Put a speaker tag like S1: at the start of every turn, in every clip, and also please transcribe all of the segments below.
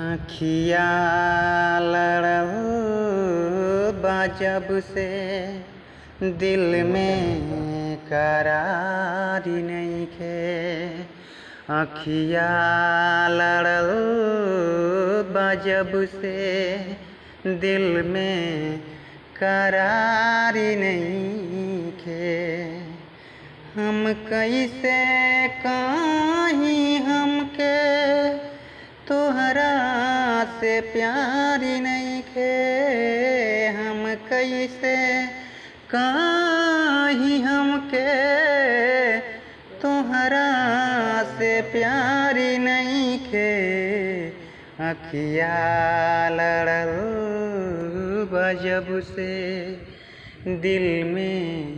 S1: आँखिया लड़ल बा जब से दिल में करारी नइखे। आँखिया लड़ल बा जब से दिल में करारी नइखे। हम कैसे कहीं हमके तोहरा से प्यारी नइखे। हम कैसे कहीं हमके तोहरा से प्यारी नइखे। अखिया लड़ल बा जब से दिल में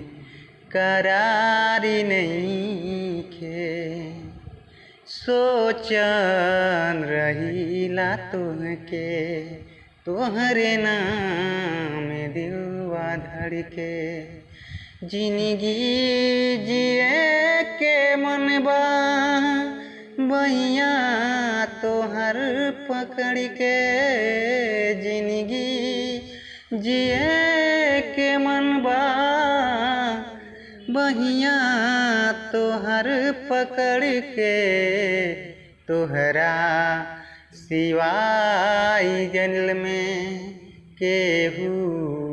S1: करारी नइखे। सोचन रहीला तुहके तोहरे नाम दिलवा धड़के। जिंदगी जिए के मन बा बहिया तोहर पकड़ के। जिंदगी जिए के मन बा बहिया तोहर पकड़ के। तोहरा सिवाय जन्म में केहू